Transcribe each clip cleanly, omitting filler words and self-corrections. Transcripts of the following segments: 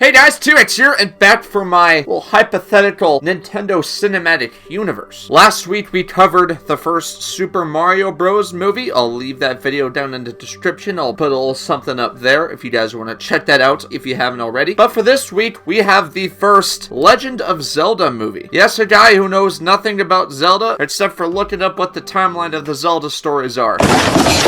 Hey guys, TRex here, and back for my little hypothetical Nintendo Cinematic Universe. Last week we covered the first Super Mario Bros. Movie. I'll leave that video down in the description. I'll put a little something up there if you guys want to check that out if you haven't already. But for this week, we have the first Legend of Zelda movie. Yes, a guy who knows nothing about Zelda, except for looking up what the timeline of the Zelda stories are.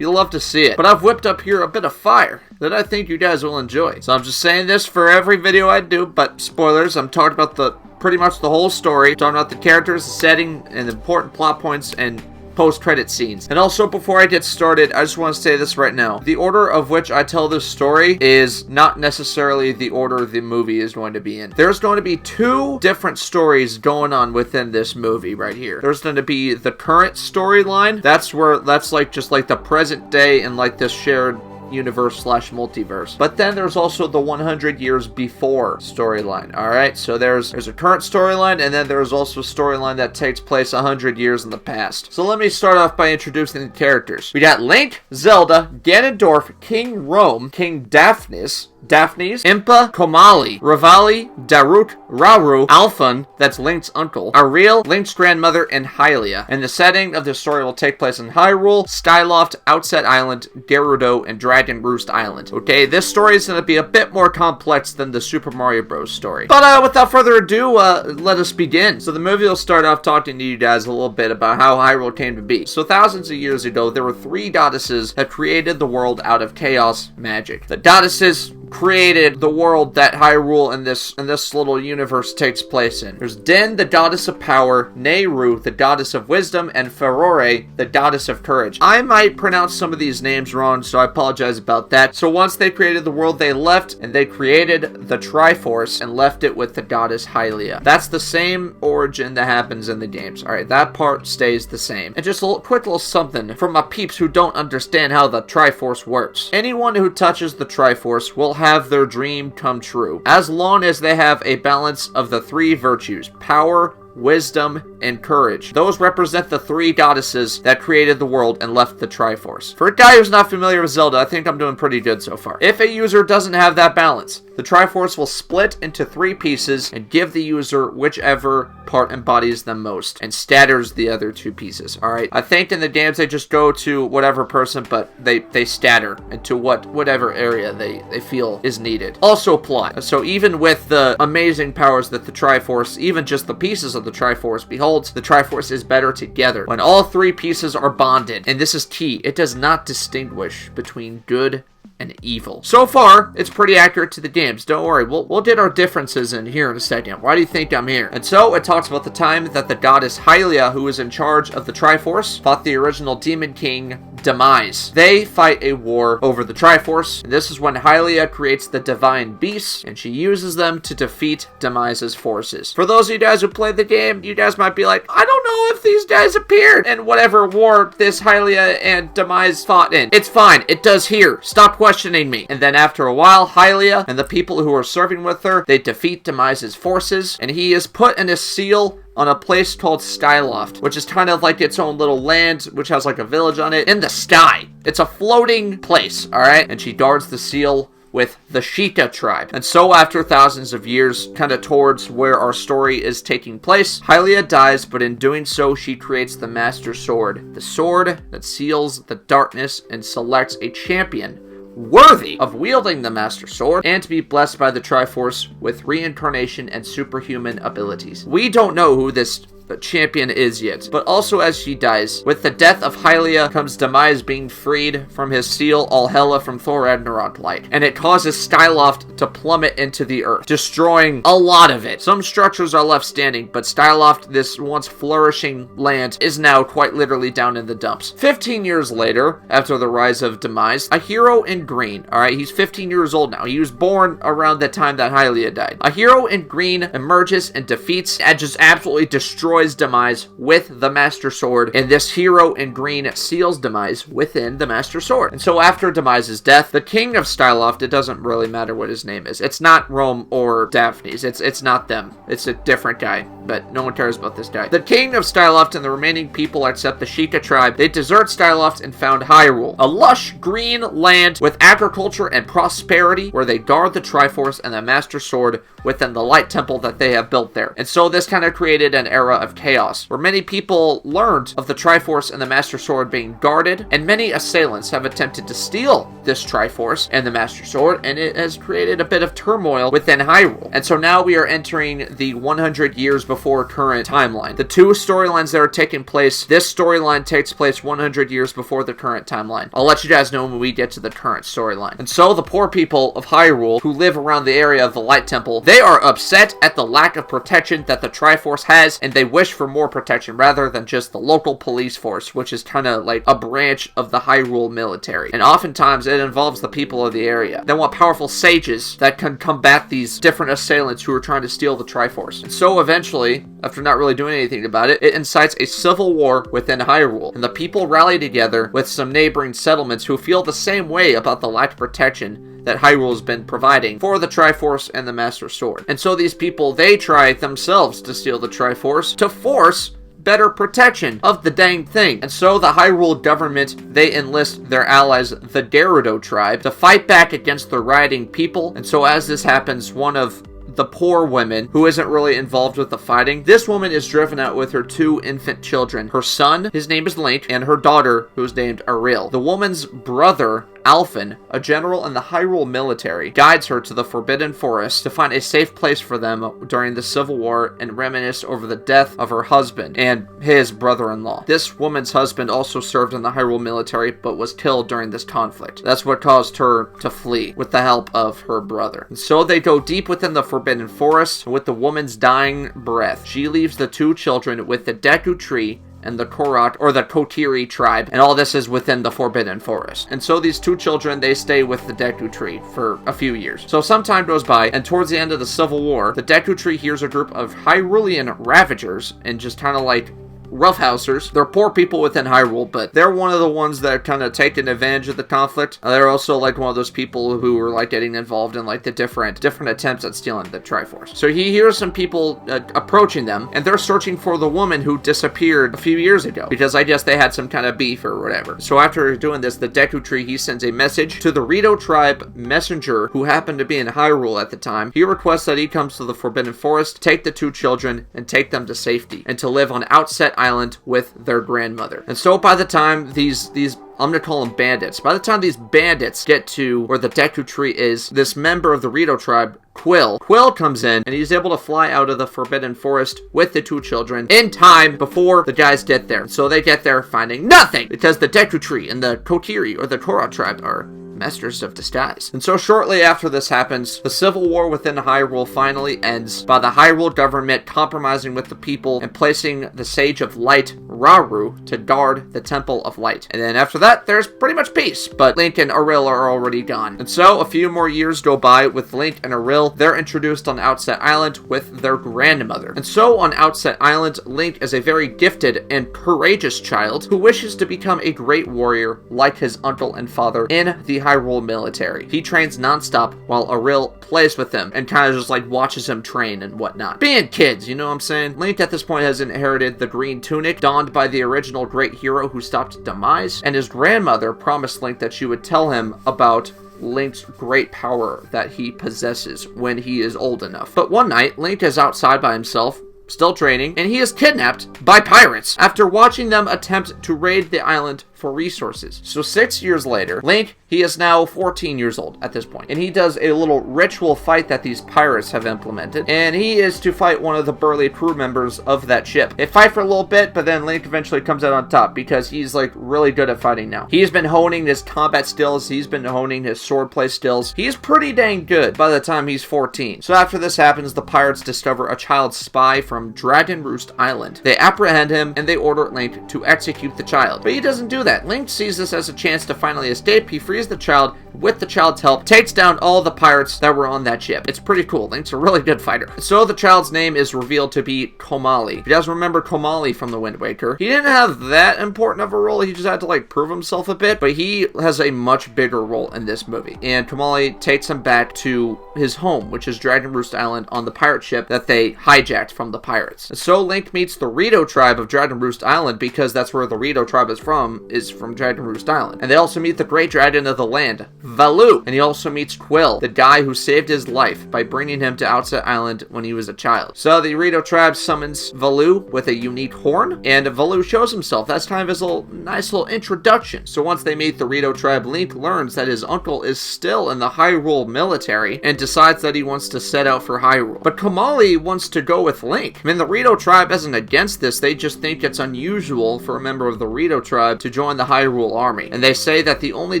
You'll love to see it. But I've whipped up here a bit of fire that I think you guys will enjoy. So I'm just saying this for every video I do, but spoilers, I'm talking about pretty much the whole story, talking about the characters, the setting, and important plot points, and post-credit scenes. And also, before I get started, I just want to say this right now. The order of which I tell this story is not necessarily the order the movie is going to be in. There's going to be two different stories going on within this movie right here. There's going to be the current storyline. That's like just like the present day and like this shared universe / multiverse. But then there's also the 100 years before storyline. Alright, so there's a current storyline, and then there's also a storyline that takes place 100 years in the past. So let me start off by introducing the characters. We got Link, Zelda, Ganondorf, King Rome, King Daphnis, Impa, Komali, Revali, Daruk, Rauru, Alphon, that's Link's uncle, Ariel, Link's grandmother, and Hylia. And the setting of this story will take place in Hyrule, Skyloft, Outset Island, Gerudo, and Dragon Roost Island. Okay, this story is going to be a bit more complex than the Super Mario Bros. Story. But without further ado, let us begin. So the movie will start off talking to you guys a little bit about how Hyrule came to be. So thousands of years ago, there were three goddesses that created the world out of chaos magic. The goddesses created the world that Hyrule and this little universe takes place in. There's Din, the goddess of power, Nehru, the goddess of wisdom, and Ferore, the goddess of courage. I might pronounce some of these names wrong, so I apologize about that. So once they created the world, they left, and they created the Triforce and left it with the goddess Hylia. That's the same origin that happens in the games. Alright, that part stays the same. And just a quick little something from my peeps who don't understand how the Triforce works. Anyone who touches the Triforce will have their dream come true, as long as they have a balance of the three virtues: power, wisdom, and courage. Those represent the three goddesses that created the world and left the Triforce. For a guy who's not familiar with Zelda, I think I'm doing pretty good so far. If a user doesn't have that balance, the Triforce will split into three pieces and give the user whichever part embodies them most, and scatters the other two pieces. Alright, I think in the games they just go to whatever person, but they scatter into whatever area they feel is needed. Also plot. So even with the amazing powers that the Triforce, even just the pieces of the Triforce beholds, the Triforce is better together when all three pieces are bonded. And this is key. It does not distinguish between good and evil. So far, it's pretty accurate to the games. Don't worry, we'll get our differences in here in a second. Why do you think I'm here? And so, it talks about the time that the goddess Hylia, who is in charge of the Triforce, fought the original Demon King, Demise. They fight a war over the Triforce, and this is when Hylia creates the Divine Beasts, and she uses them to defeat Demise's forces. For those of you guys who played the game, you guys might be like, I don't know if these guys appeared in whatever war this Hylia and Demise fought in. It's fine, it does here. Stop questioning me. And then after a while, Hylia and the people who are serving with her, they defeat Demise's forces, and he is put in a seal on a place called Skyloft, which is kind of like its own little land, which has like a village on it, in the sky. It's a floating place, alright? And she guards the seal with the Sheikah tribe. And so after thousands of years, kind of towards where our story is taking place, Hylia dies, but in doing so, she creates the Master Sword. The sword that seals the darkness and selects a champion worthy of wielding the Master Sword and to be blessed by the Triforce with reincarnation and superhuman abilities. We don't know who this champion is yet, but also as she dies, with the death of Hylia comes Demise being freed from his seal, all hella from Thor Ragnarok light, and it causes Skyloft to plummet into the earth, destroying a lot of it. Some structures are left standing, but Skyloft, this once flourishing land, is now quite literally down in the dumps. 15 years later, after the rise of Demise, a hero in green, alright, he's 15 years old now, he was born around the time that Hylia died. A hero in green emerges and defeats and just absolutely destroys destroys demise with the Master Sword, and this hero in green seals demise within the Master Sword. And so after Demise's death, the king of Styloft, it doesn't really matter what his name is. It's not Rome or Daphne's. It's not them. It's a different guy, but no one cares about this guy. The king of Styloft and the remaining people except the Sheikah tribe, they desert Styloft and found Hyrule, a lush green land with agriculture and prosperity where they guard the Triforce and the Master Sword within the Light Temple that they have built there. And so this kind of created an era of chaos where many people learned of the Triforce and the Master Sword being guarded, and many assailants have attempted to steal this Triforce and the Master Sword, and it has created a bit of turmoil within Hyrule. And so now we are entering the 100 years before current timeline. The two storylines that are taking place, this storyline takes place 100 years before the current timeline. I'll let you guys know when we get to the current storyline. And so the poor people of Hyrule who live around the area of the Light Temple, they are upset at the lack of protection that the Triforce has, and they wish for more protection rather than just the local police force, which is kind of like a branch of the Hyrule military. And oftentimes it involves the people of the area. They want powerful sages that can combat these different assailants who are trying to steal the Triforce. And so eventually, after not really doing anything about it, it incites a civil war within Hyrule, and the people rally together with some neighboring settlements who feel the same way about the lack of protection that Hyrule has been providing for the Triforce and the Master Sword. And so these people, they try themselves to steal the Triforce to force better protection of the dang thing. And so the Hyrule government, they enlist their allies, the Gerudo tribe, to fight back against the rioting people. And so as this happens, one of the poor women who isn't really involved with the fighting, this woman is driven out with her two infant children. Her son, his name is Link, and her daughter, who's named Ariel. The woman's brother, Alphen, a general in the Hyrule military, guides her to the Forbidden Forest to find a safe place for them during the Civil War and reminisce over the death of her husband and his brother-in-law. This woman's husband also served in the Hyrule military but was killed during this conflict. That's what caused her to flee with the help of her brother. And so they go deep within the Forbidden Forest with the woman's dying breath. She leaves the two children with the Deku Tree and the Korok, or the Kotiri tribe, and all this is within the Forbidden Forest. And so these two children, they stay with the Deku Tree for a few years. So some time goes by, and towards the end of the Civil War, the Deku Tree hears a group of Hyrulean ravagers, and just kind of like roughhousers. They're poor people within Hyrule, but they're one of the ones that are kind of taking advantage of the conflict. They're also like one of those people who are like getting involved in like the different attempts at stealing the Triforce. So he hears some people approaching them, and they're searching for the woman who disappeared a few years ago, because I guess they had some kind of beef or whatever. So after doing this, the Deku Tree, he sends a message to the Rito tribe messenger who happened to be in Hyrule at the time. He requests that he comes to the Forbidden Forest, take the two children, and take them to safety, and to live on Outset Island with their grandmother. And so by the time these I'm gonna call them bandits. By the time these bandits get to where the Deku Tree is, this member of the Rito tribe, Quill comes in, and he's able to fly out of the Forbidden Forest with the two children in time before the guys get there. So they get there finding nothing, because the Deku Tree and the Kotiri, or the Korok tribe, are masters of disguise. And so shortly after this happens, the civil war within Hyrule finally ends by the Hyrule government compromising with the people and placing the Sage of Light, Rauru, to guard the Temple of Light. And then after that, there's pretty much peace, but Link and Ariel are already gone. And so a few more years go by with Link and Ariel. They're introduced on Outset Island with their grandmother. And so on Outset Island, Link is a very gifted and courageous child who wishes to become a great warrior like his uncle and father in the Hyrule military. He trains nonstop while Ariel plays with him and kind of just like watches him train and whatnot. Being kids, you know what I'm saying? Link at this point has inherited the green tunic donned by the original great hero who stopped Demise, and his grandmother promised Link that she would tell him about Link's great power that he possesses when he is old enough. But one night, Link is outside by himself, still training, and he is kidnapped by pirates after watching them attempt to raid the island for resources. So 6 years later, Link, he is now 14 years old at this point, and he does a little ritual fight that these pirates have implemented, and he is to fight one of the burly crew members of that ship. They fight for a little bit, but then Link eventually comes out on top because he's like really good at fighting now. He's been honing his combat skills, he's been honing his swordplay skills. He's pretty dang good by the time he's 14. So after this happens, the pirates discover a child spy from Dragon Roost Island. They apprehend him, and they order Link to execute the child. But he doesn't do that. Link sees this as a chance to finally escape. He frees the child, with the child's help, takes down all the pirates that were on that ship. It's pretty cool. Link's a really good fighter. So the child's name is revealed to be Komali. If you guys remember Komali from the Wind Waker, he didn't have that important of a role. He just had to like prove himself a bit, but he has a much bigger role in this movie. And Komali takes him back to his home, which is Dragon Roost Island, on the pirate ship that they hijacked from the pirates. And so Link meets the Rito tribe of Dragon Roost Island, because that's where the Rito tribe is from Dragon Roost Island. And they also meet the great dragon of the land, Valoo. And he also meets Quill, the guy who saved his life by bringing him to Outset Island when he was a child. So the Rito tribe summons Valoo with a unique horn, and Valoo shows himself. That's kind of his nice little introduction. So once they meet the Rito tribe, Link learns that his uncle is still in the Hyrule military and decides that he wants to set out for Hyrule. But Komali wants to go with Link. I mean, the Rito tribe isn't against this. They just think it's unusual for a member of the Rito tribe to join the Hyrule army. And they say that the only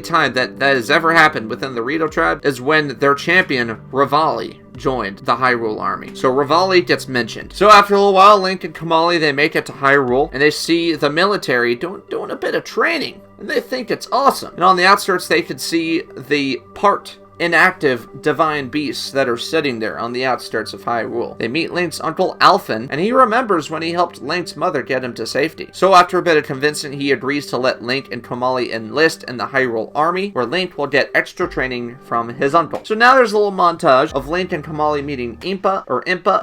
time that has ever happened within the Rito tribe is when their champion, Revali, joined the Hyrule army. So Revali gets mentioned. So after a little while, Link and Komali, they make it to Hyrule, and they see the military doing a bit of training, and they think it's awesome. And on the outskirts, they could see the inactive divine beasts that are sitting there on the outskirts of Hyrule. They meet Link's uncle Alphen, and he remembers when he helped Link's mother get him to safety. So after a bit of convincing, he agrees to let Link and Komali enlist in the Hyrule army, where Link will get extra training from his uncle. So now there's a little montage of Link and Komali meeting Impa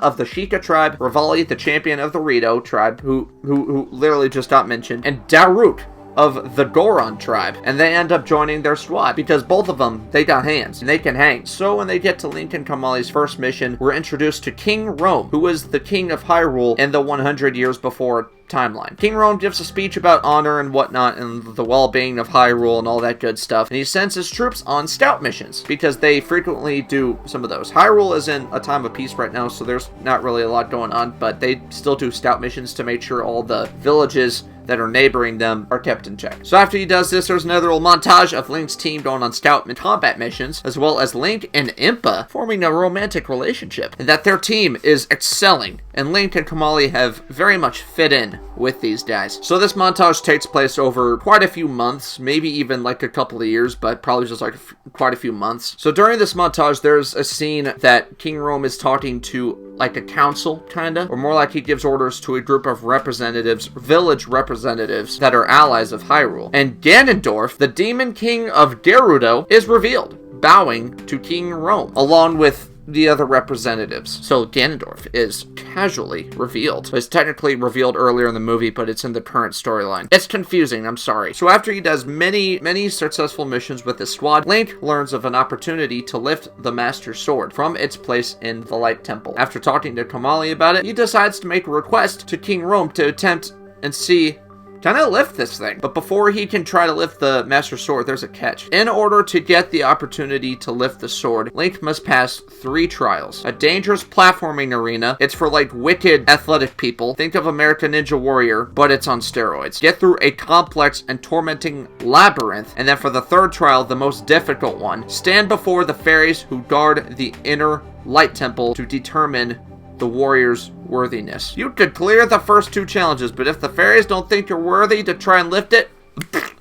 of the Sheikah tribe, Revali, the champion of the Rito tribe, who literally just got mentioned, and Daruk of the Goron tribe, and they end up joining their squad because both of them, they got hands and they can hang. So when they get to Link and Komali's first mission, we're introduced to King Rome, who is the king of Hyrule in the 100 years before timeline. King Rome gives a speech about honor and whatnot and the well-being of Hyrule and all that good stuff, and he sends his troops on scout missions because they frequently do some of those. Hyrule is in a time of peace right now, so there's not really a lot going on, but they still do scout missions to make sure all the villages that are neighboring them are kept in check. So after he does this, there's another little montage of Link's team going on scout and combat missions, as well as Link and Impa forming a romantic relationship, and that their team is excelling, and Link and Komali have very much fit in with these guys. So this montage takes place over quite a few months, maybe even like a couple of years, but probably just like quite a few months. So during this montage, there's a scene that King Rome is talking to like a council, kinda, or more like he gives orders to a group of representatives, village representatives, that are allies of Hyrule. And Ganondorf, the demon king of Gerudo, is revealed, bowing to King Rome, along with the other representatives. So Ganondorf is casually revealed. It's technically revealed earlier in the movie, but it's in the current storyline. It's confusing, I'm sorry. So after he does many successful missions with his squad, Link learns of an opportunity to lift the Master Sword from its place in the Light Temple. After talking to Komali about it, he decides to make a request to King Rome to attempt and see, can I lift this thing? But before he can try to lift the Master Sword, there's a catch. In order to get the opportunity to lift the sword, Link must pass 3 trials. A dangerous platforming arena. It's for like wicked athletic people. Think of American Ninja Warrior, but it's on steroids. Get through a complex and tormenting labyrinth. And then for the 3rd trial, the most difficult one, stand before the fairies who guard the inner Light Temple to determine the warrior's worthiness. You could clear the first 2 challenges, but if the fairies don't think you're worthy to try and lift it,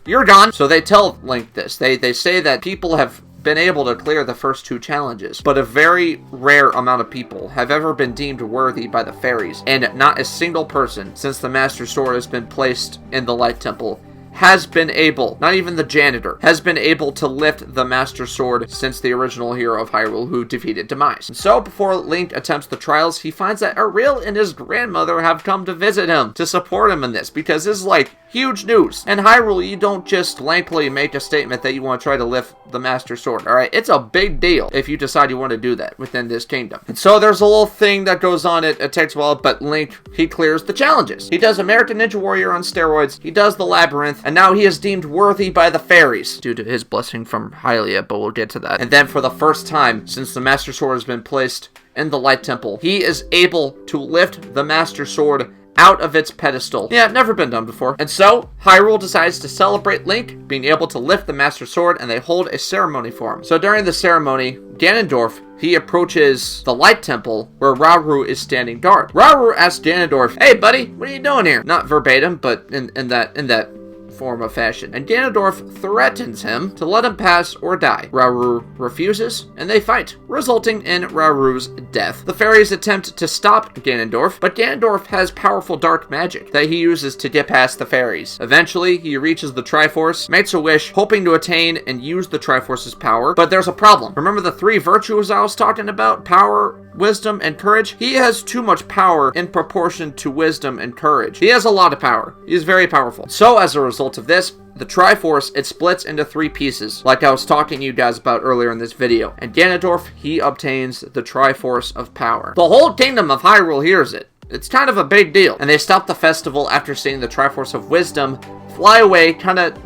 you're gone. So they tell Link this. They say that people have been able to clear the first 2 challenges, but a very rare amount of people have ever been deemed worthy by the fairies, and not a single person, since the Master Sword has been placed in the Light Temple, has been able, not even the janitor, has been able to lift the Master Sword since the original hero of Hyrule who defeated Demise. And so before Link attempts the trials, he finds that Ariel and his grandmother have come to visit him to support him in this, because this is like huge news. In Hyrule, you don't just blankly make a statement that you want to try to lift the Master Sword, alright? It's a big deal if you decide you want to do that within this kingdom. And so there's a little thing that goes on, it takes a while, but Link, he clears the challenges. He does American Ninja Warrior on steroids, he does the Labyrinth, and now he is deemed worthy by the fairies, due to his blessing from Hylia, but we'll get to that. And then for the first time, since the Master Sword has been placed in the Light Temple, he is able to lift the Master Sword out of its pedestal. Yeah, never been done before. And so, Hyrule decides to celebrate Link being able to lift the Master Sword, and they hold a ceremony for him. So during the ceremony, Ganondorf, he approaches the Light Temple where Rauru is standing guard. Rauru asks Ganondorf, "Hey buddy, what are you doing here?" Not verbatim, but in that form of fashion, and Ganondorf threatens him to let him pass or die. Rauru refuses, and they fight, resulting in Rauru's death. The fairies attempt to stop Ganondorf, but Ganondorf has powerful dark magic that he uses to get past the fairies. Eventually, he reaches the Triforce, makes a wish, hoping to attain and use the Triforce's power, but there's a problem. Remember the three virtues I was talking about? Power, wisdom, and courage? He has too much power in proportion to wisdom and courage. He has a lot of power. He's very powerful. So as a result of this, the Triforce, it splits into three pieces, like I was talking to you guys about earlier in this video. And Ganondorf, he obtains the Triforce of Power. The whole kingdom of Hyrule hears it. It's kind of a big deal. And they stop the festival after seeing the Triforce of Wisdom fly away, kind of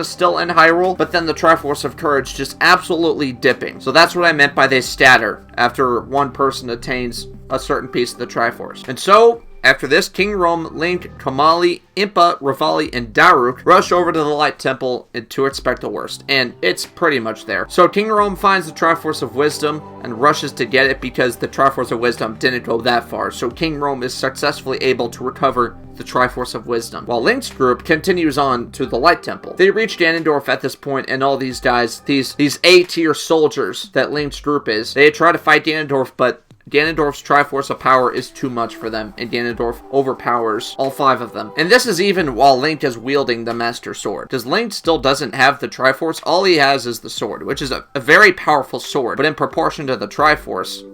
still in Hyrule, but then the Triforce of Courage just absolutely dipping. So that's what I meant by they scatter after one person attains a certain piece of the Triforce. And so, after this, King Rome, Link, Komali, Impa, Revali, and Daruk rush over to the Light Temple to expect the worst, and it's pretty much there. So King Rome finds the Triforce of Wisdom and rushes to get it because the Triforce of Wisdom didn't go that far, so King Rome is successfully able to recover the Triforce of Wisdom, while Link's group continues on to the Light Temple. They reach Ganondorf at this point, and all these guys, these A-tier soldiers that Link's group is, they try to fight Ganondorf, but Ganondorf's Triforce of Power is too much for them, and Ganondorf overpowers all five of them. And this is even while Link is wielding the Master Sword, because Link still doesn't have the Triforce. All he has is the sword, which is a very powerful sword, but in proportion to the Triforce,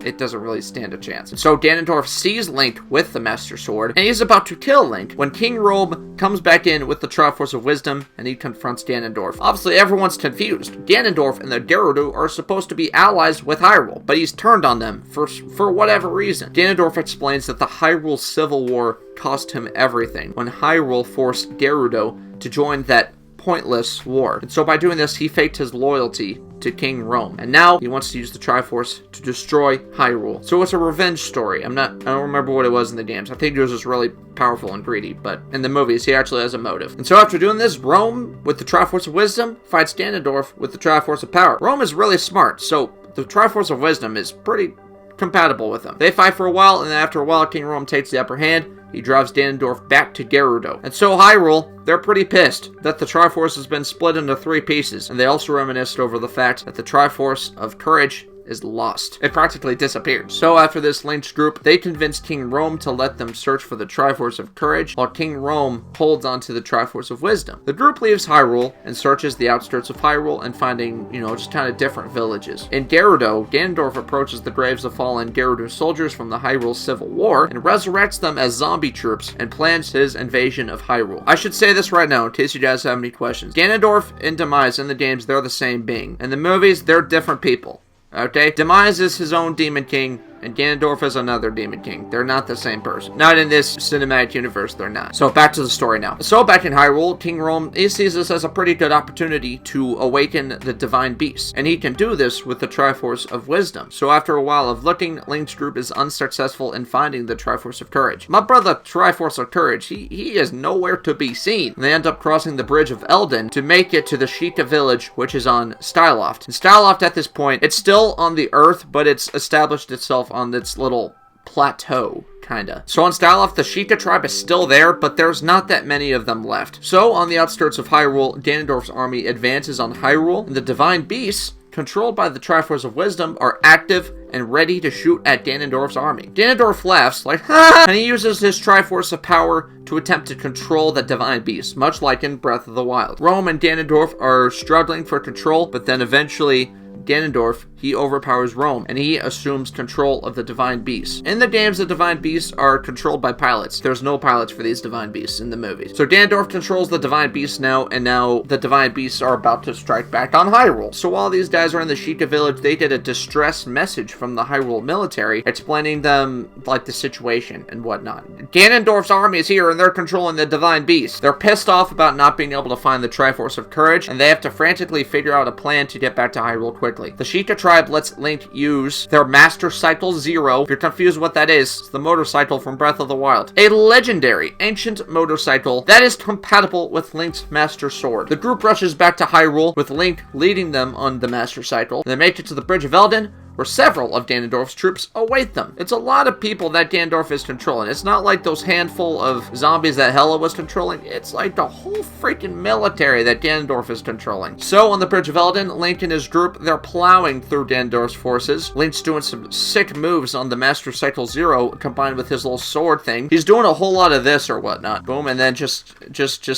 it doesn't really stand a chance. And so Ganondorf sees Link with the Master Sword, and he's about to kill Link when King Rome comes back in with the Triforce of Wisdom, and he confronts Ganondorf. Obviously, everyone's confused. Ganondorf and the Gerudo are supposed to be allies with Hyrule, but he's turned on them for whatever reason. Ganondorf explains that the Hyrule Civil War cost him everything when Hyrule forced Gerudo to join that pointless war. And so by doing this, he faked his loyalty to King Rome. And now he wants to use the Triforce to destroy Hyrule. So it's a revenge story. I don't remember what it was in the games. I think he was just really powerful and greedy, but in the movies, he actually has a motive. And so after doing this, Rome, with the Triforce of Wisdom, fights Ganondorf with the Triforce of Power. Rome is really smart, so the Triforce of Wisdom is pretty compatible with him. They fight for a while, and then after a while, King Rome takes the upper hand. He drives Ganondorf back to Gerudo. And so Hyrule, they're pretty pissed that the Triforce has been split into three pieces, and they also reminisced over the fact that the Triforce of Courage is lost. It practically disappeared. So after this, Link's group, they convince King Rome to let them search for the Triforce of Courage, while King Rome holds onto the Triforce of Wisdom. The group leaves Hyrule and searches the outskirts of Hyrule and finding, just kind of different villages. In Gerudo, Ganondorf approaches the graves of fallen Gerudo soldiers from the Hyrule Civil War and resurrects them as zombie troops and plans his invasion of Hyrule. I should say this right now in case you guys have any questions. Ganondorf and Demise in the games, they're the same being. In the movies, they're different people. Okay? Demise is his own Demon King, and Ganondorf is another Demon King. They're not the same person. Not in this cinematic universe, they're not. So back to the story now. So back in Hyrule, King Rome, he sees this as a pretty good opportunity to awaken the Divine Beast. And he can do this with the Triforce of Wisdom. So after a while of looking, Link's group is unsuccessful in finding the Triforce of Courage. My brother Triforce of Courage, he is nowhere to be seen. And they end up crossing the Bridge of Eldin to make it to the Sheikah village, which is on Styloft. And Styloft at this point, it's still on the Earth, but it's established itself on its little plateau, kinda. So on Styloft, the Sheikah tribe is still there, but there's not that many of them left. So on the outskirts of Hyrule, Ganondorf's army advances on Hyrule, and the Divine Beasts, controlled by the Triforce of Wisdom, are active and ready to shoot at Ganondorf's army. Ganondorf laughs like, ha! And he uses his Triforce of Power to attempt to control the Divine Beast, much like in Breath of the Wild. Rome and Ganondorf are struggling for control, but then eventually Ganondorf, he overpowers Rome, and he assumes control of the Divine Beasts. In the games, the Divine Beasts are controlled by pilots. There's no pilots for these Divine Beasts in the movies. So Ganondorf controls the Divine Beasts now, and now the Divine Beasts are about to strike back on Hyrule. So while these guys are in the Sheikah village, they get a distress message from the Hyrule military, explaining them, like, the situation and whatnot. Ganondorf's army is here, and they're controlling the Divine Beasts. They're pissed off about not being able to find the Triforce of Courage, and they have to frantically figure out a plan to get back to Hyrule quickly. The Sheikah tribe lets Link use their Master Cycle Zero. If you're confused what that is, it's the motorcycle from Breath of the Wild. A legendary ancient motorcycle that is compatible with Link's Master Sword. The group rushes back to Hyrule, with Link leading them on the Master Cycle. They make it to the Bridge of Eldin, where several of Ganondorf's troops await them. It's a lot of people that Ganondorf is controlling. It's not like those handful of zombies that Hylia was controlling. It's like the whole freaking military that Ganondorf is controlling. So on the Bridge of Eldin, Link and his group, they're plowing through Ganondorf's forces. Link's doing some sick moves on the Master Cycle Zero combined with his little sword thing. He's doing a whole lot of this or whatnot. Boom, and then just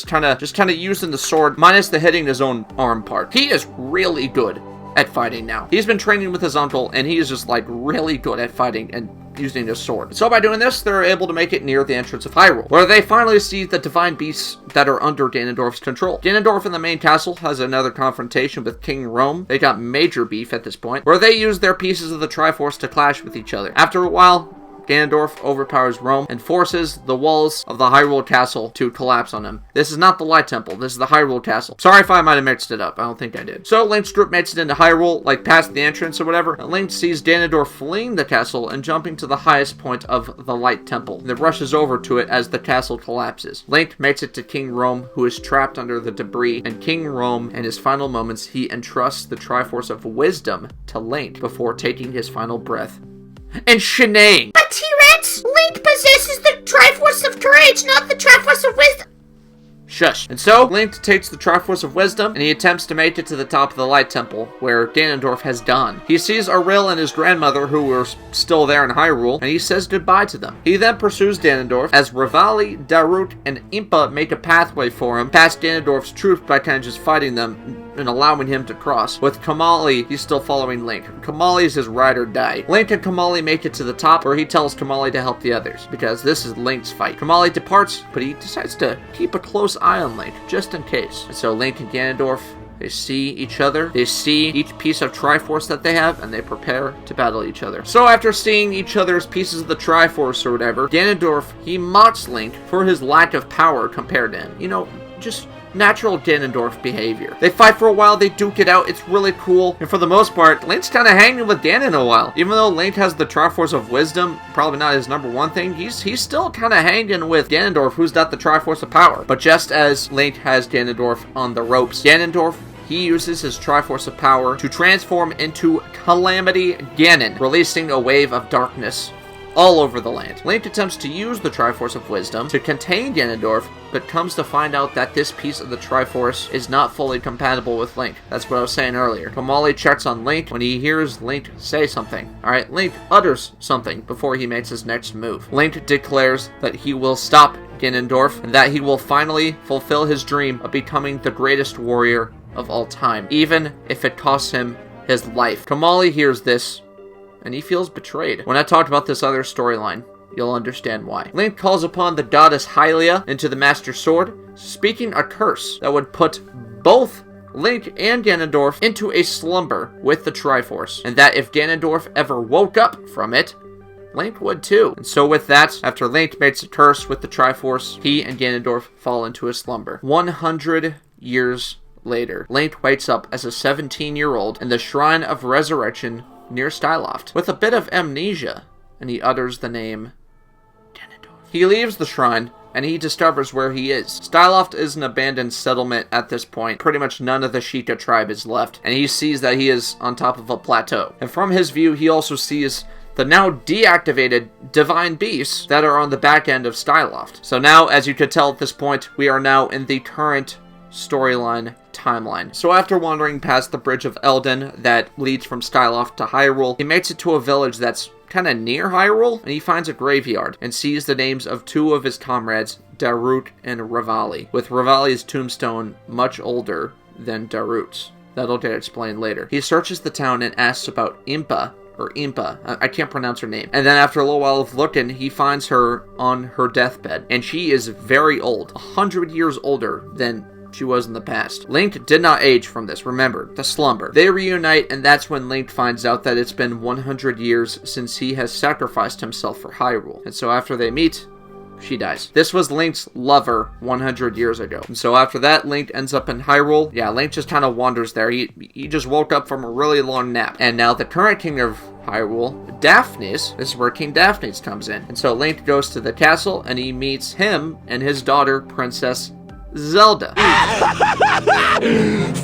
kind of using the sword minus the hitting his own arm part. He is really good at fighting now. He's been training with his uncle, and he is just like really good at fighting and using his sword. So by doing this, they're able to make it near the entrance of Hyrule, where they finally see the divine beasts that are under Ganondorf's control. Ganondorf in the main castle has another confrontation with King Rome. They got major beef at this point, where they use their pieces of the Triforce to clash with each other. After a while, Ganondorf overpowers Rome and forces the walls of the Hyrule Castle to collapse on him. This is not the Light Temple, this is the Hyrule Castle. Sorry if I might have mixed it up, I don't think I did. So Link's group makes it into Hyrule, like past the entrance or whatever, and Link sees Ganondorf fleeing the castle and jumping to the highest point of the Light Temple, and then rushes over to it as the castle collapses. Link makes it to King Rome, who is trapped under the debris, and King Rome, in his final moments, he entrusts the Triforce of Wisdom to Link before taking his final breath. And Shanae! But T-Rex, Link possesses the Triforce of Courage, not the Triforce of Wisdom. Shush. And so, Link takes the Triforce of Wisdom, and he attempts to make it to the top of the Light Temple, where Ganondorf has gone. He sees Auril and his grandmother, who were still there in Hyrule, and he says goodbye to them. He then pursues Ganondorf, as Revali, Darut, and Impa make a pathway for him past Ganondorf's troops by kind of just fighting them and allowing him to cross. With Komali, he's still following Link. Komali is his ride or die. Link and Komali make it to the top, where he tells Komali to help the others, because this is Link's fight. Komali departs, but he decides to keep a close eye on Link, just in case. And so Link and Ganondorf, they see each other, they see each piece of Triforce that they have, and they prepare to battle each other. So after seeing each other's pieces of the Triforce or whatever, Ganondorf, he mocks Link for his lack of power compared to him. You know, just natural Ganondorf behavior. They fight for a while, they duke it out, it's really cool, and for the most part, Link's kind of hanging with Ganon a while. Even though Link has the Triforce of Wisdom, probably not his number one thing, he's still kind of hanging with Ganondorf, who's got the Triforce of Power. But just as Link has Ganondorf on the ropes, Ganondorf, he uses his Triforce of Power to transform into Calamity Ganon, releasing a wave of darkness all over the land. Link attempts to use the Triforce of Wisdom to contain Ganondorf, but comes to find out that this piece of the Triforce is not fully compatible with Link. That's what I was saying earlier. Komali checks on Link when he hears Link say something. Alright, Link utters something before he makes his next move. Link declares that he will stop Ganondorf, and that he will finally fulfill his dream of becoming the greatest warrior of all time, even if it costs him his life. Komali hears this, and he feels betrayed. When I talked about this other storyline, you'll understand why. Link calls upon the goddess Hylia into the Master Sword, speaking a curse that would put both Link and Ganondorf into a slumber with the Triforce, and that if Ganondorf ever woke up from it, Link would too. And so with that, after Link makes a curse with the Triforce, he and Ganondorf fall into a slumber. 100 years later, Link wakes up as a 17-year-old in the Shrine of Resurrection near Styloft, with a bit of amnesia, and he utters the name Ganondorf. He leaves the shrine, and he discovers where he is. Styloft is an abandoned settlement at this point. Pretty much none of the Sheikah tribe is left, and he sees that he is on top of a plateau. And from his view, he also sees the now deactivated divine beasts that are on the back end of Styloft. So now, as you could tell at this point, we are now in the current storyline timeline. So after wandering past the Bridge of Eldin that leads from Styloft to Hyrule, he makes it to a village that's kind of near Hyrule, and he finds a graveyard and sees the names of two of his comrades, Darut and Revali, with Revali's tombstone much older than Darut's. That'll get explained later. He searches the town and asks about Impa, or Impa, I can't pronounce her name. And then after a little while of looking, he finds her on her deathbed, and she is very old, 100 years older than she was in the past. Link did not age from this, remember, the slumber. They reunite, and that's when Link finds out that it's been 100 years since he has sacrificed himself for Hyrule. And so after they meet, she dies. This was Link's lover 100 years ago. And so after that, Link ends up in Hyrule. Yeah, Link just kind of wanders there. He just woke up from a really long nap. And now the current king of Hyrule, Daphnis, this is where King Daphnis comes in. And so Link goes to the castle, and he meets him and his daughter, Princess Zelda.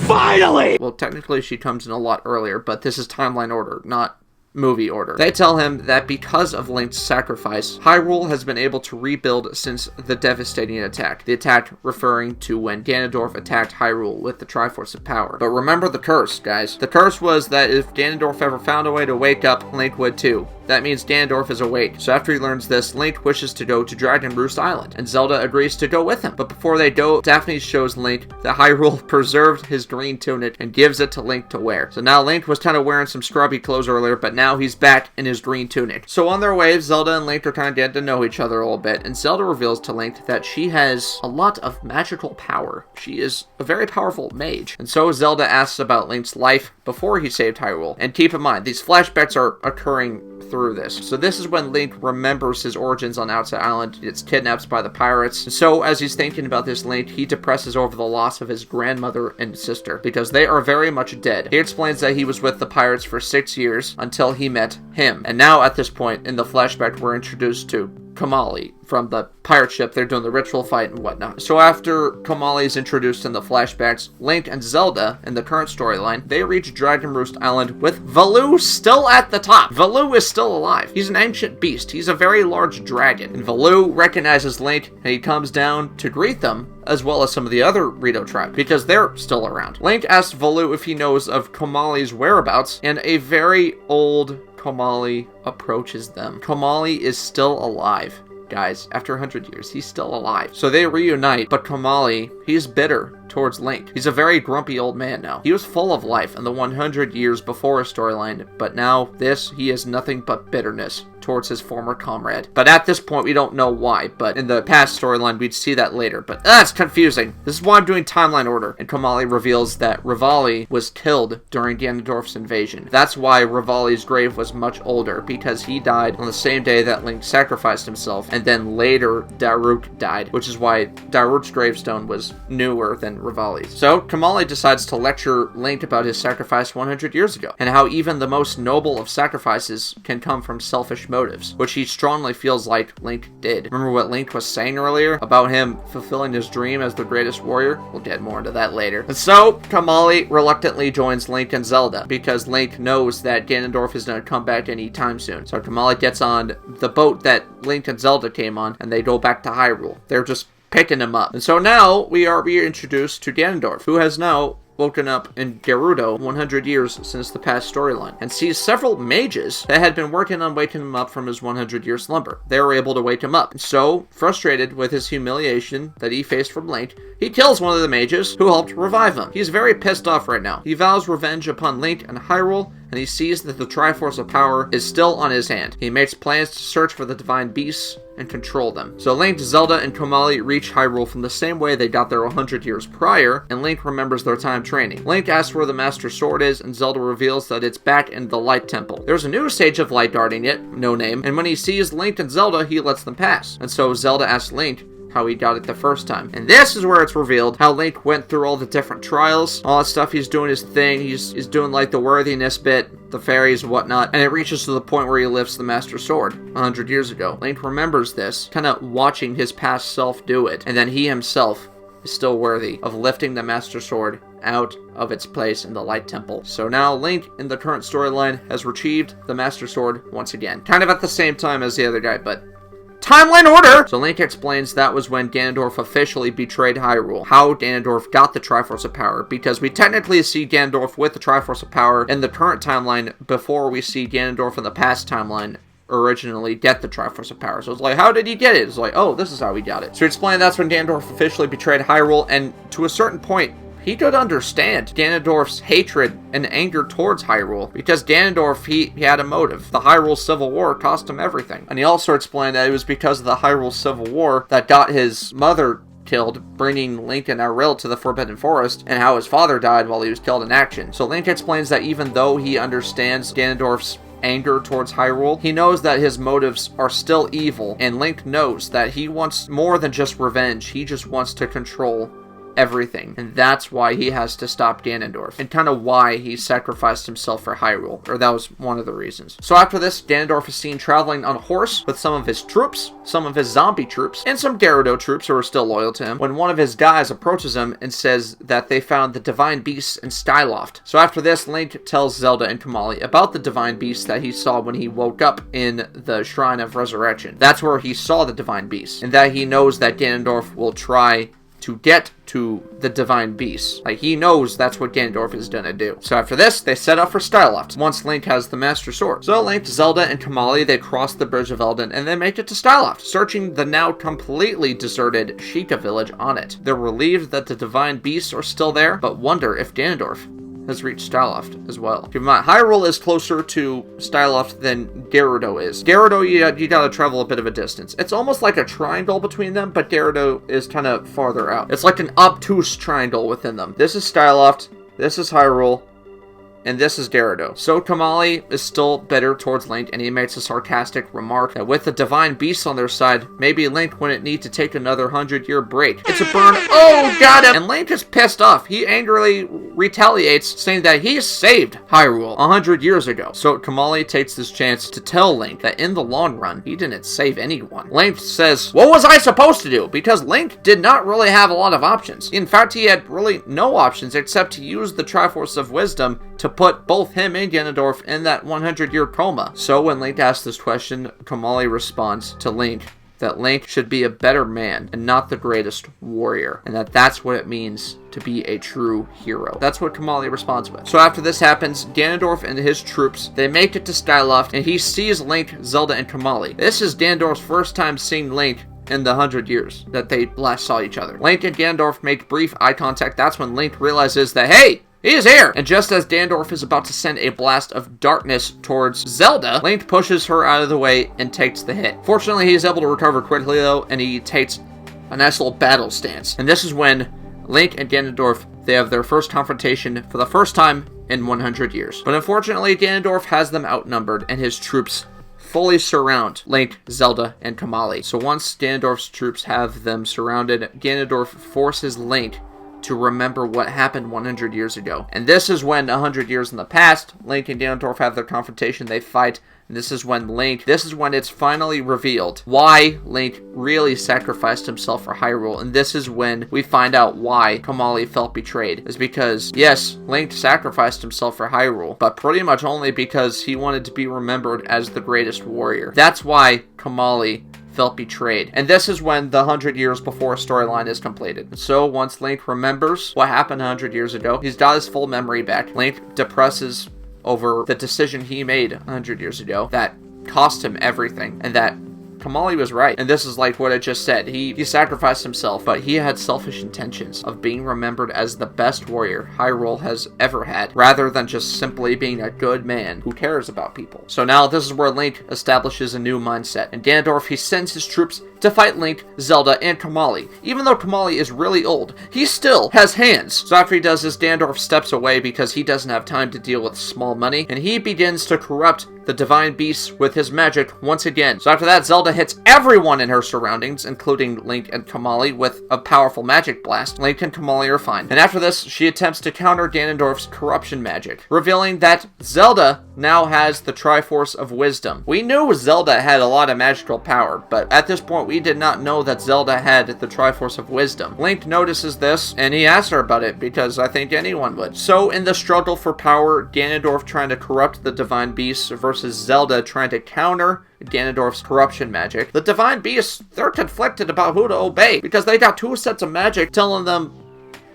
Finally! Well, technically she comes in a lot earlier, but this is timeline order, not movie order. They tell him that because of Link's sacrifice, Hyrule has been able to rebuild since the devastating attack. The attack referring to when Ganondorf attacked Hyrule with the Triforce of Power. But remember the curse, guys. The curse was that if Ganondorf ever found a way to wake up, Link would too. That means Ganondorf is awake. So after he learns this, Link wishes to go to Dragon Roost Island, and Zelda agrees to go with him. But before they go, Daphne shows Link that Hyrule preserved his green tunic and gives it to Link to wear. So now Link was kind of wearing some scrubby clothes earlier, but now he's back in his green tunic. So on their way, Zelda and Link are kind of getting to know each other a little bit, and Zelda reveals to Link that she has a lot of magical power. She is a very powerful mage. And so Zelda asks about Link's life before he saved Hyrule. And keep in mind, these flashbacks are occurring through this. So this is when Link remembers his origins on Outside Island. He gets kidnapped by the pirates. So as he's thinking about this Link, he depresses over the loss of his grandmother and sister, because they are very much dead. He explains that he was with the pirates for 6 years until he met him. And now at this point in the flashback, we're introduced to Komali from the pirate ship. They're doing the ritual fight and whatnot. So after Komali is introduced in the flashbacks, Link and Zelda, in the current storyline, they reach Dragon Roost Island with Valoo still at the top. Valoo is still alive. He's an ancient beast. He's a very large dragon. And Valoo recognizes Link, and he comes down to greet them, as well as some of the other Rito tribe, because they're still around. Link asks Valoo if he knows of Komali's whereabouts, and a very old Komali approaches them. Komali is still alive, guys. After 100 years, he's still alive. So they reunite, but Komali, he's bitter towards Link. He's a very grumpy old man now. He was full of life in the 100 years before his storyline, but now he is nothing but bitterness towards his former comrade. But at this point, we don't know why, but in the past storyline, we'd see that later. But that's confusing. This is why I'm doing timeline order. And Komali reveals that Rivali was killed during Ganondorf's invasion. That's why Rivali's grave was much older, because he died on the same day that Link sacrificed himself, and then later Daruk died, which is why Daruk's gravestone was newer than Rivali's. So Komali decides to lecture Link about his sacrifice 100 years ago, and how even the most noble of sacrifices can come from selfish motives, which he strongly feels like Link did. Remember what Link was saying earlier about him fulfilling his dream as the greatest warrior? We'll get more into that later. And so Komali reluctantly joins Link and Zelda, because Link knows that Ganondorf is going to come back anytime soon. So Komali gets on the boat that Link and Zelda came on, and they go back to Hyrule. They're just picking him up. And so now we are reintroduced to Ganondorf, who has now woken up in Gerudo 100 years since the past storyline, and sees several mages that had been working on waking him up from his 100-year slumber. They were able to wake him up. And so, frustrated with his humiliation that he faced from Link, he kills one of the mages who helped revive him. He's very pissed off right now. He vows revenge upon Link and Hyrule, and he sees that the Triforce of Power is still on his hand. He makes plans to search for the divine beasts and control them. So Link, Zelda, and Komali reach Hyrule from the same way they got there 100 years prior, and Link remembers their time training. Link asks where the Master Sword is, and Zelda reveals that it's back in the Light Temple. There's a new sage of light guarding it, no name, and when he sees Link and Zelda, he lets them pass. And so Zelda asks Link how he got it the first time. And this is where it's revealed how Link went through all the different trials, all that stuff. He's doing his thing. He's doing like the worthiness bit, the fairies and whatnot, and it reaches to the point where he lifts the Master Sword 100 years ago. Link remembers this, kind of watching his past self do it, and then he himself is still worthy of lifting the Master Sword out of its place in the Light Temple. So now Link, in the current storyline, has retrieved the Master Sword once again. Kind of at the same time as the other guy, but timeline order! So Link explains that was when Ganondorf officially betrayed Hyrule. How Ganondorf got the Triforce of Power, because we technically see Ganondorf with the Triforce of Power in the current timeline before we see Ganondorf in the past timeline originally get the Triforce of Power. So it's like, how did he get it? It's like, oh, this is how he got it. So he explained that's when Ganondorf officially betrayed Hyrule, and to a certain point, he could understand Ganondorf's hatred and anger towards Hyrule, because Ganondorf, he had a motive. The Hyrule Civil War cost him everything. And he also explained that it was because of the Hyrule Civil War that got his mother killed, bringing Link and Hyrule to the Forbidden Forest, and how his father died while he was killed in action. So Link explains that even though he understands Ganondorf's anger towards Hyrule, he knows that his motives are still evil, and Link knows that he wants more than just revenge. He just wants to control everything. And that's why he has to stop Ganondorf. And kind of why he sacrificed himself for Hyrule. Or that was one of the reasons. So after this, Ganondorf is seen traveling on a horse with some of his troops, some of his zombie troops, and some Gerudo troops who are still loyal to him, when one of his guys approaches him and says that they found the divine beasts in Skyloft. So after this, Link tells Zelda and Komali about the divine beasts that he saw when he woke up in the Shrine of Resurrection. That's where he saw the divine beasts, and that he knows that Ganondorf will try to get to the divine beasts. Like, he knows that's what Ganondorf is gonna do. So after this, they set off for Skyloft, once Link has the Master Sword. So Link, Zelda, and Komali, they cross the Bridge of Eldin, and they make it to Skyloft, searching the now completely deserted Sheikah village on it. They're relieved that the divine beasts are still there, but wonder if Ganondorf has reached Skyloft as well. Keep in mind, Hyrule is closer to Skyloft than Gerudo is. Gerudo, you gotta travel a bit of a distance. It's almost like a triangle between them, but Gerudo is kind of farther out. It's like an obtuse triangle within them. This is Skyloft, this is Hyrule, and this is Gerudo. So Komali is still bitter towards Link, and he makes a sarcastic remark that with the divine beasts on their side, maybe Link wouldn't need to take another 100-year break. It's a burn. Oh, got him! And Link is pissed off. He angrily retaliates, saying that he saved Hyrule 100 years ago. So Komali takes this chance to tell Link that in the long run, he didn't save anyone. Link says, what was I supposed to do? Because Link did not really have a lot of options. In fact, he had really no options except to use the Triforce of Wisdom to put both him and Ganondorf in that 100-year coma. So when Link asks this question, Komali responds to Link that Link should be a better man and not the greatest warrior, and that's what it means to be a true hero. That's what Komali responds with. So after this happens, Ganondorf and his troops, they make it to Skyloft, and he sees Link, Zelda, and Komali. This is Ganondorf's first time seeing Link in the 100 years that they last saw each other. Link and Ganondorf make brief eye contact. That's when Link realizes that, hey, he is here! And just as Ganondorf is about to send a blast of darkness towards Zelda, Link pushes her out of the way and takes the hit. Fortunately, he is able to recover quickly though, and he takes a nice little battle stance. And this is when Link and Ganondorf, they have their first confrontation for the first time in 100 years. But unfortunately, Ganondorf has them outnumbered, and his troops fully surround Link, Zelda, and Komali. So once Ganondorf's troops have them surrounded, Ganondorf forces Link to remember what happened 100 years ago. And this is when 100 years in the past, Link and Ganondorf have their confrontation, they fight, and this is when it's finally revealed why Link really sacrificed himself for Hyrule, and this is when we find out why Komali felt betrayed. Is because, yes, Link sacrificed himself for Hyrule, but pretty much only because he wanted to be remembered as the greatest warrior. That's why Komali felt betrayed. And this is when the 100 years before storyline is completed. So once Link remembers what happened 100 years ago, he's got his full memory back. Link depresses over the decision he made 100 years ago that cost him everything, and that Komali was right. And this is like what I just said. He sacrificed himself, but he had selfish intentions of being remembered as the best warrior Hyrule has ever had, rather than just simply being a good man who cares about people. So now this is where Link establishes a new mindset. And Ganondorf, he sends his troops to fight Link, Zelda, and Komali. Even though Komali is really old, he still has hands. So after he does this, Ganondorf steps away because he doesn't have time to deal with small money, and he begins to corrupt the divine beasts with his magic once again. So after that, Zelda hits everyone in her surroundings, including Link and Komali, with a powerful magic blast. Link and Komali are fine. And after this, she attempts to counter Ganondorf's corruption magic, revealing that Zelda now has the Triforce of Wisdom. We knew Zelda had a lot of magical power, but at this point, we did not know that Zelda had the Triforce of Wisdom. Link notices this, and he asks her about it, because I think anyone would. So in the struggle for power, Ganondorf trying to corrupt the divine beasts versus Zelda trying to counter Ganondorf's corruption magic, the divine beasts, they're conflicted about who to obey, because they got two sets of magic telling them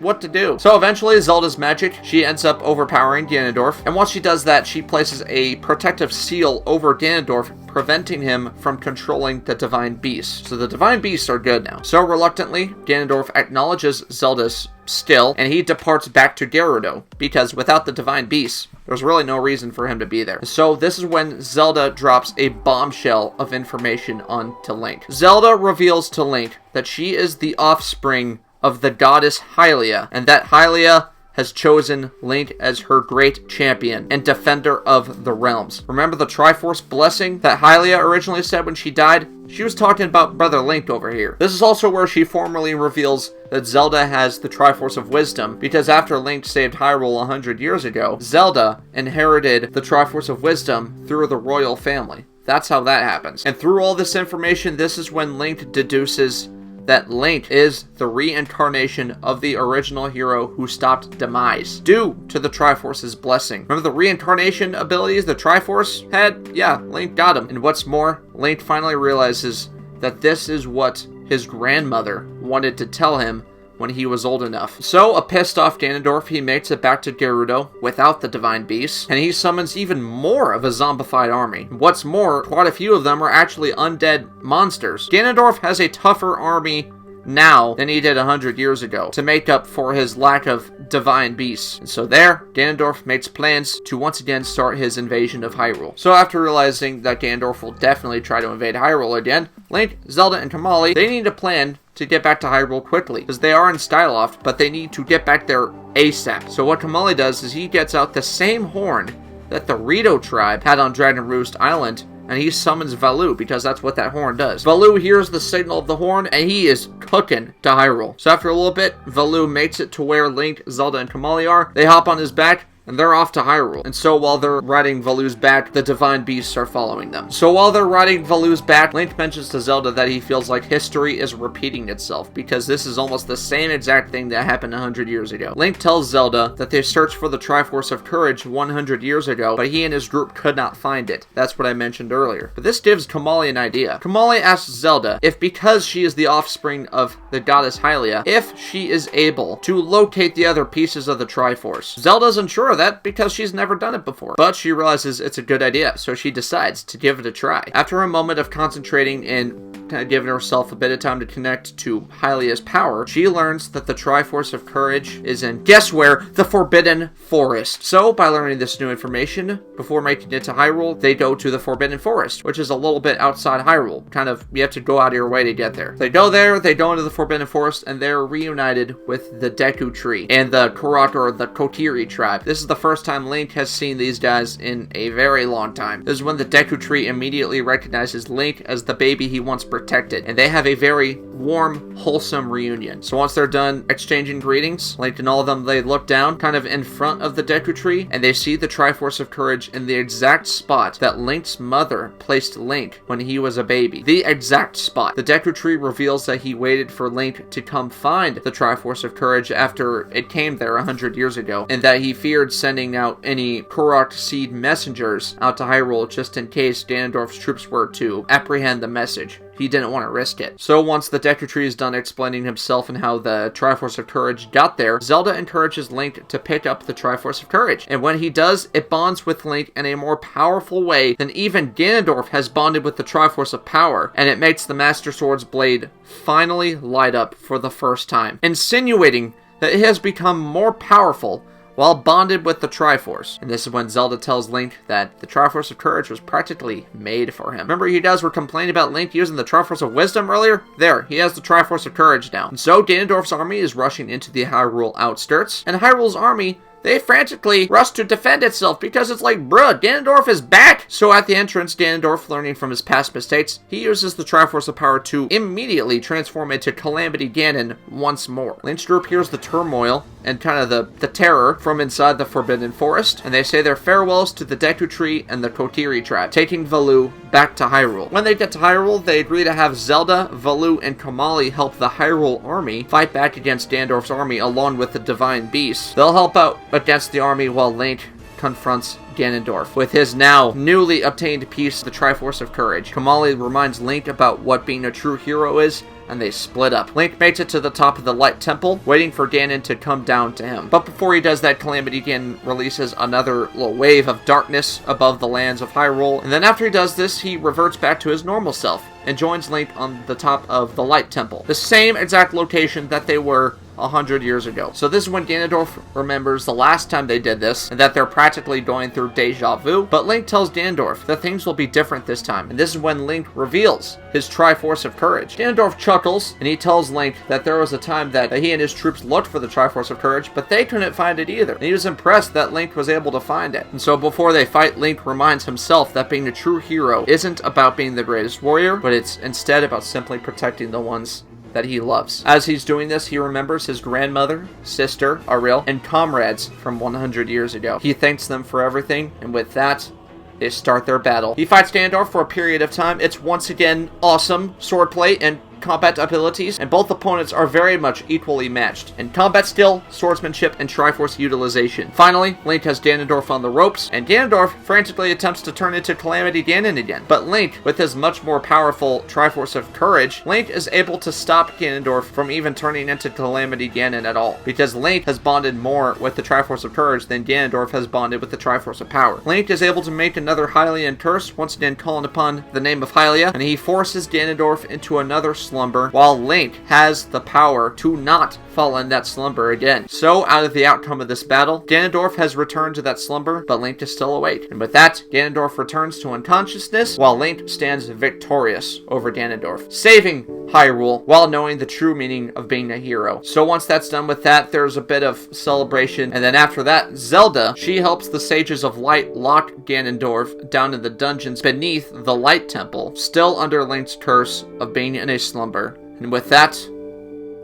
what to do. So eventually, Zelda's magic, she ends up overpowering Ganondorf, and once she does that, she places a protective seal over Ganondorf, preventing him from controlling the divine beasts. So the divine beasts are good now. So reluctantly, Ganondorf acknowledges Zelda's skill, and he departs back to Gerudo, because without the divine beasts, there's really no reason for him to be there. So this is when Zelda drops a bombshell of information onto Link. Zelda reveals to Link that she is the offspring of the goddess Hylia, and that Hylia has chosen Link as her great champion and defender of the realms. Remember the Triforce blessing that Hylia originally said when she died? She was talking about Brother Link over here. This is also where she formally reveals that Zelda has the Triforce of Wisdom, because after Link saved Hyrule 100 years ago, Zelda inherited the Triforce of Wisdom through the royal family. That's how that happens. And through all this information, this is when Link deduces that Link is the reincarnation of the original hero who stopped Demise, due to the Triforce's blessing. Remember the reincarnation abilities the Triforce had? Yeah, Link got them. And what's more, Link finally realizes that this is what his grandmother wanted to tell him when he was old enough. So, a pissed off Ganondorf, he makes it back to Gerudo without the Divine Beast, and he summons even more of a zombified army. What's more, quite a few of them are actually undead monsters. Ganondorf has a tougher army now than he did 100 years ago to make up for his lack of divine beasts. And so there, Ganondorf makes plans to once again start his invasion of Hyrule. So after realizing that Ganondorf will definitely try to invade Hyrule again, Link, Zelda, and Komali, they need a plan to get back to Hyrule quickly, because they are in Styloft, but they need to get back there ASAP. So what Komali does is he gets out the same horn that the Rito tribe had on Dragon Roost Island, and he summons Valoo, because that's what that horn does. Valoo hears the signal of the horn, and he is cooking to Hyrule. So after a little bit, Valoo makes it to where Link, Zelda, and Komali are. They hop on his back, and they're off to Hyrule. And so while they're riding Valoo's back, the Divine Beasts are following them. So while they're riding Valoo's back, Link mentions to Zelda that he feels like history is repeating itself, because this is almost the same exact thing that happened 100 years ago. Link tells Zelda that they searched for the Triforce of Courage 100 years ago, but he and his group could not find it. That's what I mentioned earlier. But this gives Komali an idea. Komali asks Zelda if, because she is the offspring of the goddess Hylia, if she is able to locate the other pieces of the Triforce. Zelda's unsure of that because she's never done it before, but she realizes it's a good idea, so she decides to give it a try. After a moment of concentrating and kind of giving herself a bit of time to connect to Hylia's power, she learns that the Triforce of Courage is in, guess where? The Forbidden Forest. So, by learning this new information, before making it to Hyrule, they go to the Forbidden Forest, which is a little bit outside Hyrule. Kind of, you have to go out of your way to get there. They go there, they go into the Forbidden Forest, and they're reunited with the Deku Tree and the Karat, or the Kotiri tribe. This is the first time Link has seen these guys in a very long time. This is when the Deku Tree immediately recognizes Link as the baby he once protected, and they have a very warm, wholesome reunion. So once they're done exchanging greetings, Link and all of them, they look down kind of in front of the Deku Tree, and they see the Triforce of Courage in the exact spot that Link's mother placed Link when he was a baby. The exact spot. The Deku Tree reveals that he waited for Link to come find the Triforce of Courage after it came there 100 years ago, and that he feared sending out any Korok Seed messengers out to Hyrule just in case Ganondorf's troops were to apprehend the message. He didn't want to risk it. So once the Deku Tree is done explaining himself and how the Triforce of Courage got there, Zelda encourages Link to pick up the Triforce of Courage. And when he does, it bonds with Link in a more powerful way than even Ganondorf has bonded with the Triforce of Power. And it makes the Master Sword's blade finally light up for the first time, insinuating that it has become more powerful while bonded with the Triforce. And this is when Zelda tells Link that the Triforce of Courage was practically made for him. Remember you guys were complaining about Link using the Triforce of Wisdom earlier? There, he has the Triforce of Courage now. And so Ganondorf's army is rushing into the Hyrule outskirts, and Hyrule's army, they frantically rush to defend itself because it's like, bruh, Ganondorf is back! So at the entrance, Ganondorf, learning from his past mistakes, he uses the Triforce of Power to immediately transform into Calamity Ganon once more. Link's group hears the turmoil and kind of the terror from inside the Forbidden Forest, and they say their farewells to the Deku Tree and the Kotiri tribe, taking Valoo back to Hyrule. When they get to Hyrule, they agree to have Zelda, Valoo, and Komali help the Hyrule army fight back against Ganondorf's army along with the Divine Beasts. They'll help out against the army while Link confronts Ganondorf with his now newly obtained piece, the Triforce of Courage. Komali reminds Link about what being a true hero is, and they split up. Link makes it to the top of the Light Temple, waiting for Ganon to come down to him. But before he does that, Calamity Ganon releases another little wave of darkness above the lands of Hyrule, and then after he does this, he reverts back to his normal self and joins Link on the top of the Light Temple. The same exact location that they were 100 years ago. So this is when Ganondorf remembers the last time they did this, and that they're practically going through deja vu, but Link tells Ganondorf that things will be different this time, and this is when Link reveals his Triforce of Courage. Ganondorf chuckles, and he tells Link that there was a time that he and his troops looked for the Triforce of Courage, but they couldn't find it either. And he was impressed that Link was able to find it. And so before they fight, Link reminds himself that being a true hero isn't about being the greatest warrior, but it's instead about simply protecting the ones that he loves. As he's doing this, he remembers his grandmother, sister, Ariel, and comrades from 100 years ago. He thanks them for everything, and with that, they start their battle. He fights Ganondorf for a period of time. It's once again awesome swordplay and combat abilities, and both opponents are very much equally matched in combat skill, swordsmanship, and Triforce utilization. Finally, Link has Ganondorf on the ropes, and Ganondorf frantically attempts to turn into Calamity Ganon again. But Link, with his much more powerful Triforce of Courage, Link is able to stop Ganondorf from even turning into Calamity Ganon at all, because Link has bonded more with the Triforce of Courage than Ganondorf has bonded with the Triforce of Power. Link is able to make another Hylian curse, once again calling upon the name of Hylia, and he forces Ganondorf into another slumber, while Link has the power to not fall in that slumber again. So, out of the outcome of this battle, Ganondorf has returned to that slumber, but Link is still awake. And with that, Ganondorf returns to unconsciousness, while Link stands victorious over Ganondorf, saving Hyrule, while knowing the true meaning of being a hero. So once that's done with that, there's a bit of celebration, and then after that, Zelda, she helps the Sages of Light lock Ganondorf down in the dungeons beneath the Light Temple, still under Link's curse of being in a slumber. And with that,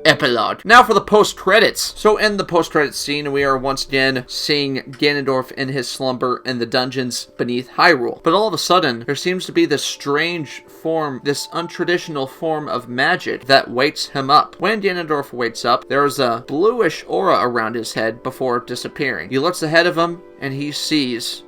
epilogue. Now for the post-credits. So in the post-credits scene, we are once again seeing Ganondorf in his slumber in the dungeons beneath Hyrule. But all of a sudden, there seems to be this strange form, this untraditional form of magic that wakes him up. When Ganondorf wakes up, there's a bluish aura around his head before disappearing. He looks ahead of him, and he sees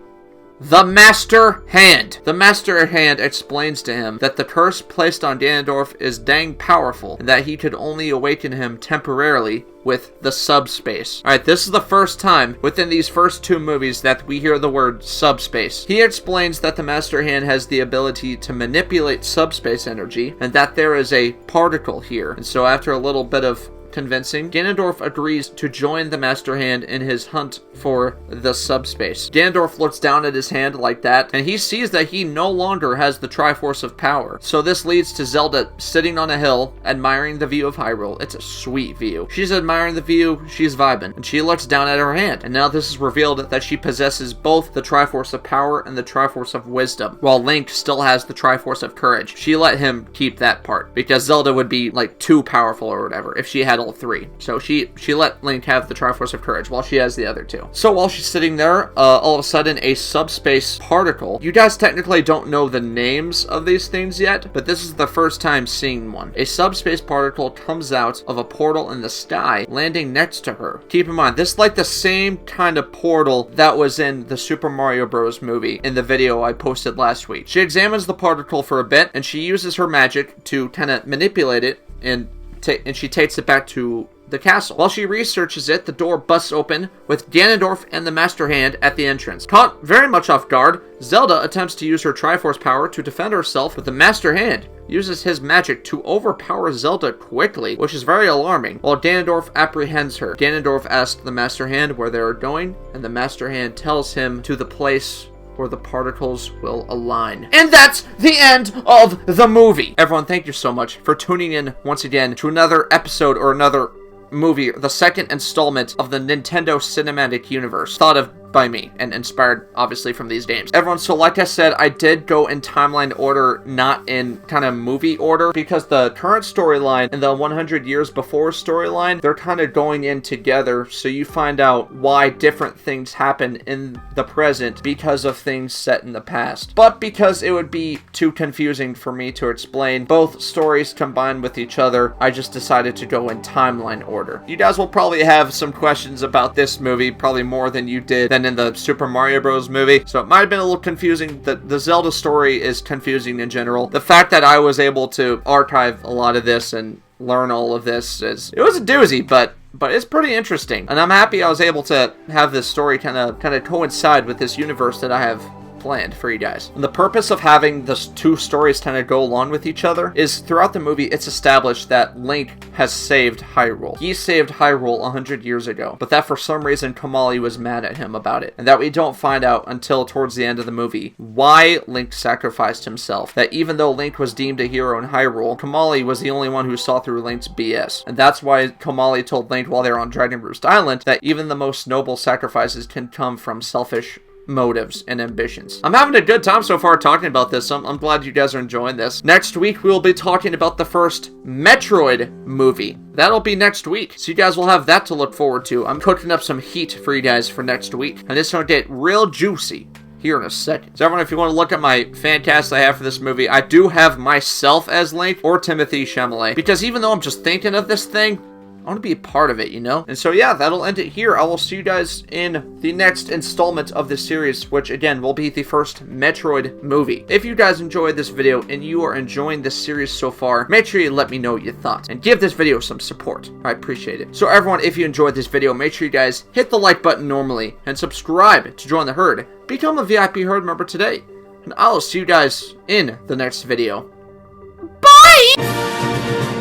the Master Hand. The Master Hand explains to him that the curse placed on Ganondorf is dang powerful, and that he could only awaken him temporarily with the subspace. Alright, this is the first time within these first two movies that we hear the word subspace. He explains that the Master Hand has the ability to manipulate subspace energy, and that there is a particle here. And so after a little bit of convincing, Ganondorf agrees to join the Master Hand in his hunt for the subspace. Ganondorf looks down at his hand like that, and he sees that he no longer has the Triforce of Power. So this leads to Zelda sitting on a hill, admiring the view of Hyrule. It's a sweet view. She's admiring the view, she's vibing, and she looks down at her hand. And now this is revealed that she possesses both the Triforce of Power and the Triforce of Wisdom, while Link still has the Triforce of Courage. She let him keep that part, because Zelda would be like too powerful or whatever if she had all three. So she let Link have the Triforce of Courage while she has the other two. So while she's sitting there, all of a sudden a subspace particle. You guys technically don't know the names of these things yet, but this is the first time seeing one. A subspace particle comes out of a portal in the sky, landing next to her. Keep in mind, this is like the same kind of portal that was in the Super Mario Bros. Movie in the video I posted last week. She examines the particle for a bit, and she uses her magic to kind of manipulate it, and she takes it back to the castle. While she researches it, the door busts open with Ganondorf and the Master Hand at the entrance. Caught very much off guard, Zelda attempts to use her Triforce power to defend herself, but the Master Hand uses his magic to overpower Zelda quickly, which is very alarming. While Ganondorf apprehends her, Ganondorf asks the Master Hand where they are going, and the Master Hand tells him to the place where the particles will align. And that's the end of the movie. Everyone, thank you so much for tuning in once again to another episode or another movie, the second installment of the Nintendo Cinematic Universe, thought of by me and inspired obviously from these games. Everyone, so like I said, I did go in timeline order, not in kind of movie order, because the current storyline and the 100 years before storyline, they're kind of going in together, so you find out why different things happen in the present because of things set in the past. But because it would be too confusing for me to explain both stories combined with each other, I just decided to go in timeline order. You guys will probably have some questions about this movie, probably more than you did than in the Super Mario Bros. Movie, so it might have been a little confusing. The Zelda story is confusing in general. The fact that I was able to archive a lot of this and learn all of this it was a doozy, but it's pretty interesting, and I'm happy I was able to have this story kind of coincide with this universe that I have planned for you guys. And the purpose of having the two stories kind of go along with each other is throughout the movie it's established that Link has saved Hyrule. He saved Hyrule 100 years ago, but that for some reason Komali was mad at him about it. And that we don't find out until towards the end of the movie why Link sacrificed himself. That even though Link was deemed a hero in Hyrule, Komali was the only one who saw through Link's BS. And that's why Komali told Link while they were on Dragon Roost Island that even the most noble sacrifices can come from selfish motives and ambitions. I'm having a good time so far talking about this. I'm glad you guys are enjoying this. Next week, we'll be talking about the first Metroid movie. That'll be next week, so you guys will have that to look forward to. I'm cooking up some heat for you guys for next week, and it's gonna get real juicy here in a second. So everyone, if you want to look at my fan cast I have for this movie, I do have myself as Link or Timothée Chalamet, because even though I'm just thinking of this thing, I want to be a part of it, you know? And so yeah, that'll end it here. I will see you guys in the next installment of this series, which again will be the first Metroid movie. If you guys enjoyed this video and you are enjoying this series so far, make sure you let me know what you thought and give this video some support. I appreciate it. So everyone, if you enjoyed this video, make sure you guys hit the like button normally and subscribe to join the herd. Become a VIP herd member today. And I'll see you guys in the next video. Bye!